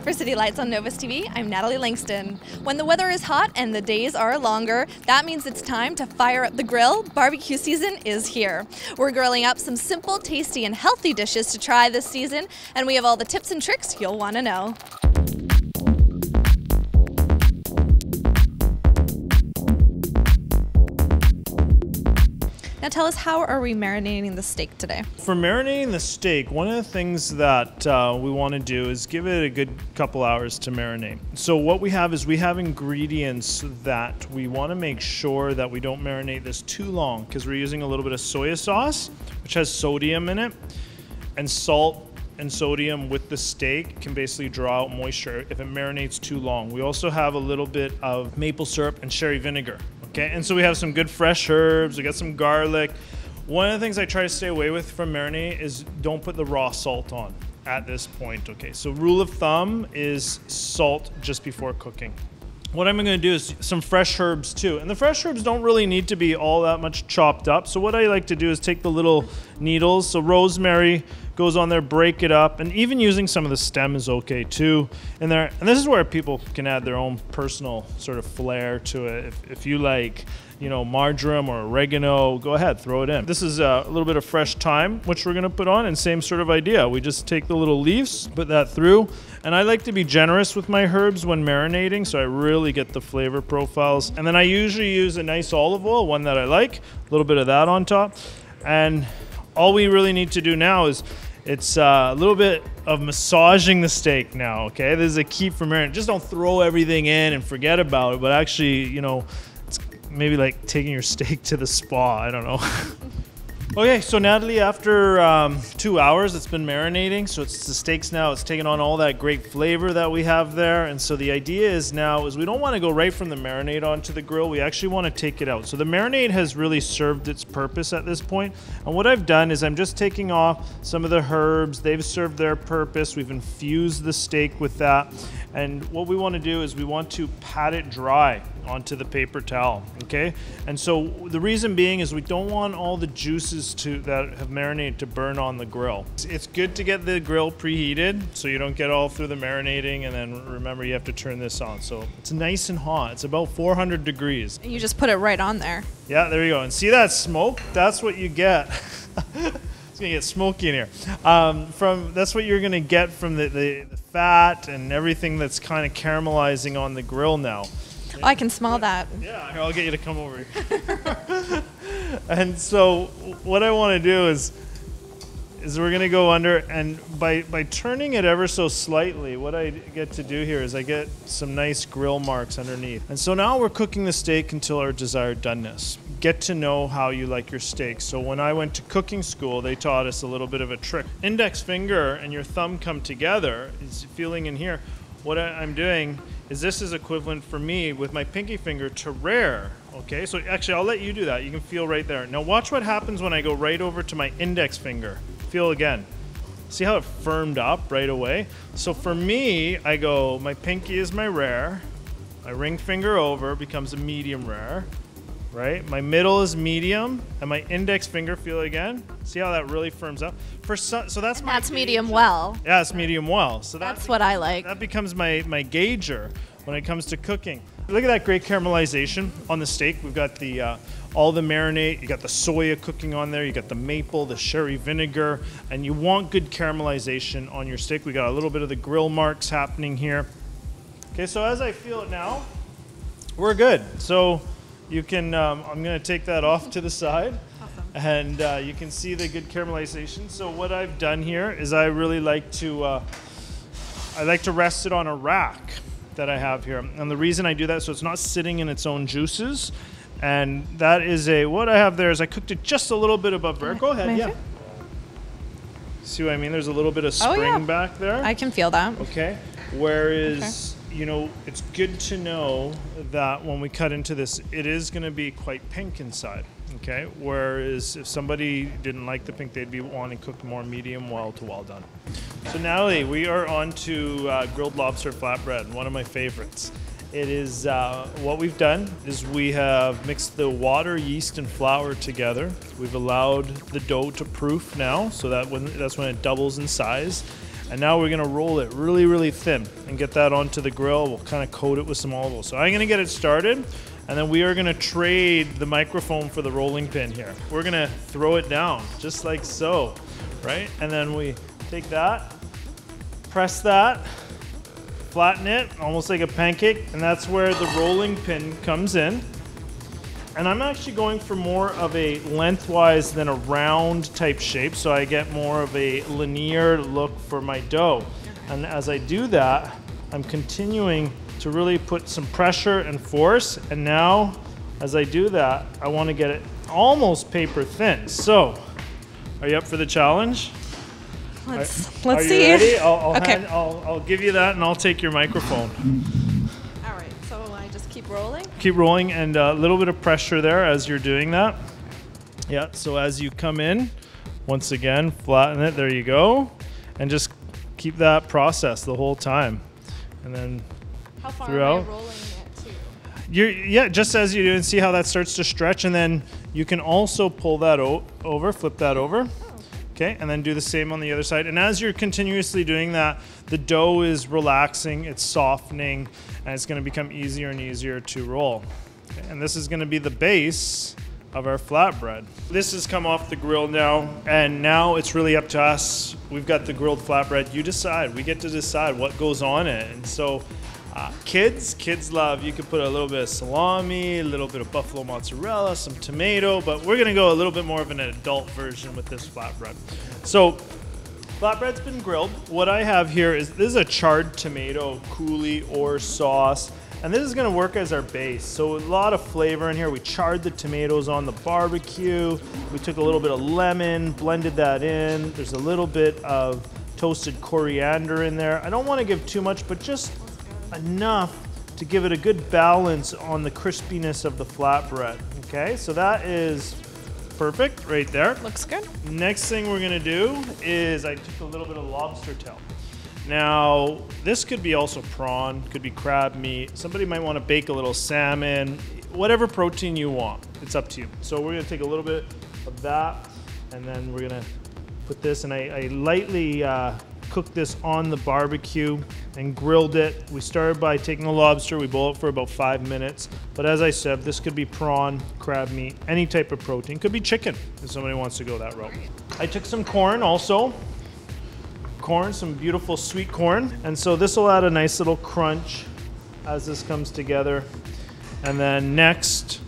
For City Lights on Novus TV, I'm Natalie Langston. When the weather is hot and the days are longer, that means it's time to fire up the grill. Barbecue season is here. We're grilling up some simple, tasty, and healthy dishes to try this season, and we have all the tips and tricks you'll want to know. Now tell us, how are we marinating the steak today? For marinating the steak, one of the things that we want to do is give it a good couple hours to marinate. So what we have is we have ingredients that we want to make sure that we don't marinate this too long, because we're using a little bit of soy sauce, which has sodium in it, and salt and sodium with the steak can basically draw out moisture if it marinates too long. We also have a little bit of maple syrup and sherry vinegar. Okay, and so we have some good fresh herbs, we got some garlic. One of the things I try to stay away with from marinade is don't put the raw salt on at this point, okay? So rule of thumb is salt just before cooking. What I'm gonna do is some fresh herbs too. And the fresh herbs don't really need to be all that much chopped up. So what I like to do is take the little needles, so rosemary goes on there, break it up, and even using some of the stem is okay too in there. And this is where people can add their own personal sort of flair to it. If you like, you know, marjoram or oregano, go ahead, throw it in. This is a little bit of fresh thyme, which we're gonna put on, and same sort of idea. We just take the little leaves, put that through, and I like to be generous with my herbs when marinating, so I really get the flavor profiles. And then I usually use a nice olive oil, one that I like, a little bit of that on top. And all we really need to do now is it's a little bit of massaging the steak now, okay? This is a key for marinade. Just don't throw everything in and forget about it, but actually, you know, it's maybe like taking your steak to the spa, I don't know. Okay, so Natalie, after 2 hours, it's been marinating. So it's the steaks now, it's taken on all that great flavor that we have there. And so the idea is now is we don't want to go right from the marinade onto the grill. We actually want to take it out. So the marinade has really served its purpose at this point. And what I've done is I'm just taking off some of the herbs. They've served their purpose. We've infused the steak with that. And what we want to do is we want to pat it dry onto the paper towel, okay? And so the reason being is we don't want all the juices that have marinated to burn on the grill. It's good to get the grill preheated so you don't get all through the marinating, and then remember you have to turn this on. So it's nice and hot. It's about 400 degrees. And you just put it right on there. Yeah, there you go. And see that smoke? That's what you get. It's gonna get smoky in here. That's what you're gonna get from the fat and everything that's kind of caramelizing on the grill now. Oh, I can smell that. Yeah, I'll get you to come over here. And so what I want to do is we're going to go under, and by turning it ever so slightly, what I get to do here is I get some nice grill marks underneath. And so now we're cooking the steak until our desired doneness. Get to know how you like your steak. So when I went to cooking school, they taught us a little bit of a trick. Index finger and your thumb come together, is feeling in here. What I'm doing is this is equivalent for me with my pinky finger to rare, okay? So actually, I'll let you do that. You can feel right there. Now watch what happens when I go right over to my index finger. Feel again. See how it firmed up right away? So for me, I go, my pinky is my rare, my ring finger over becomes a medium rare, right? My middle is medium, and my index finger, feel again. See how that really firms up? So that's medium well. Yeah, it's medium well. So that's what I like. That becomes my gauger when it comes to cooking. Look at that great caramelization on the steak. We've got the all the marinade. You got the soya cooking on there. You got the maple, the sherry vinegar, and you want good caramelization on your steak. We got a little bit of the grill marks happening here. Okay, so as I feel it now, we're good. So you can, I'm gonna take that off to the side. Awesome. And you can see the good caramelization. So what I've done here is I really like to, rest it on a rack that I have here. And the reason I do that, so it's not sitting in its own juices. And that is what I have there is I cooked it just a little bit above there. Go ahead, yeah. See what I mean? There's a little bit of spring back there. I can feel that. Okay. Whereas, you know, it's good to know that when we cut into this, it is going to be quite pink inside. Okay. Whereas if somebody didn't like the pink, they'd be wanting cooked more medium well to well done. So Natalie, we are on to grilled lobster flatbread, one of my favorites. It is, what we've done is we have mixed the water, yeast, and flour together. We've allowed the dough to proof now, so that that's when it doubles in size. And now we're gonna roll it really, really thin and get that onto the grill. We'll kind of coat it with some olive oil. So I'm gonna get it started, and then we are gonna trade the microphone for the rolling pin here. We're gonna throw it down, just like so, right? And then we take that, press that, flatten it, almost like a pancake, and that's where the rolling pin comes in. And I'm actually going for more of a lengthwise than a round type shape, so I get more of a linear look for my dough. And as I do that, I'm continuing to really put some pressure and force. And now, as I do that, I want to get it almost paper thin. So, are you up for the challenge? Let's see. Are you ready? Okay. I'll give you that, and I'll take your microphone. All right, so I just keep rolling? Keep rolling, and a little bit of pressure there as you're doing that. Yeah, so as you come in, once again, flatten it, there you go. And just keep that process the whole time. And then how far throughout. am I rolling it to? Yeah, just as you do, and see how that starts to stretch, and then you can also pull that over, flip that over. Okay, and then do the same on the other side. And as you're continuously doing that, the dough is relaxing, it's softening, and it's gonna become easier and easier to roll. Okay, and this is gonna be the base of our flatbread. This has come off the grill now, and now it's really up to us. We've got the grilled flatbread. You decide, we get to decide what goes on it. And so kids love, you could put a little bit of salami, a little bit of buffalo mozzarella, some tomato, but we're gonna go a little bit more of an adult version with this flatbread. So flatbread's been grilled. What I have here is, this is a charred tomato coulis or sauce, and this is gonna work as our base. So a lot of flavor in here. We charred the tomatoes on the barbecue. We took a little bit of lemon, blended that in. There's a little bit of toasted coriander in there. I don't wanna give too much, but just enough to give it a good balance on the crispiness of the flatbread. Okay, so that is perfect right there. Looks good. Next thing we're gonna do is I took a little bit of lobster tail. Now, this could be also prawn, could be crab meat. Somebody might want to bake a little salmon, whatever protein you want. It's up to you. So we're gonna take a little bit of that, and then we're gonna put this, and I lightly cooked this on the barbecue and grilled it. We started by taking the lobster, we boil it for about 5 minutes. But as I said, this could be prawn, crab meat, any type of protein. Could be chicken if somebody wants to go that route. I took some corn also. Corn, some beautiful sweet corn. And so this will add a nice little crunch as this comes together. And then next,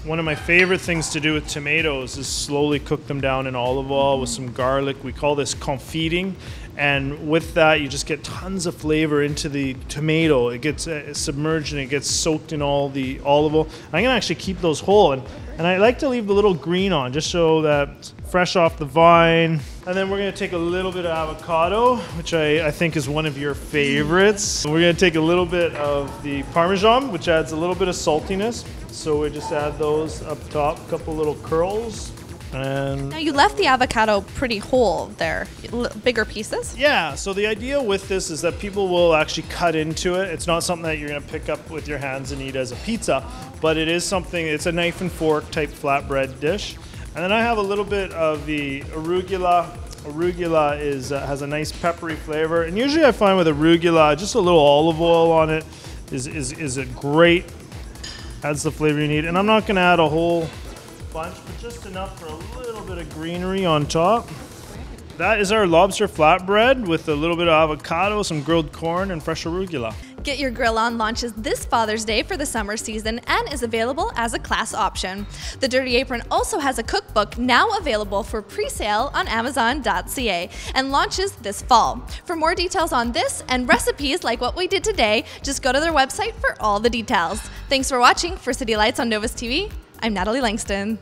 one of my favorite things to do with tomatoes is slowly cook them down in olive oil with some garlic. We call this confiting. And with that, you just get tons of flavor into the tomato. It gets submerged and it gets soaked in all the olive oil. I'm gonna actually keep those whole. And I like to leave the little green on just so that it's fresh off the vine. And then we're gonna take a little bit of avocado, which I think is one of your favorites. We're gonna take a little bit of the Parmesan, which adds a little bit of saltiness. So we just add those up top, a couple little curls. And now you left the avocado pretty whole there, bigger pieces? Yeah, so the idea with this is that people will actually cut into it. It's not something that you're gonna pick up with your hands and eat as a pizza, but it is something, it's a knife and fork type flatbread dish. And then I have a little bit of the arugula. Arugula has a nice peppery flavor. And usually I find with arugula, just a little olive oil on it is a great, adds the flavor you need. And I'm not gonna add a whole bunch, but just enough for a little bit of greenery on top. That is our lobster flatbread with a little bit of avocado, some grilled corn, and fresh arugula. Get Your Grill On launches this Father's Day for the summer season and is available as a class option. The Dirty Apron also has a cookbook now available for pre-sale on Amazon.ca and launches this fall. For more details on this and recipes like what we did today, just go to their website for all the details. Thanks for watching. For City Lights on Novus TV, I'm Natalie Langston.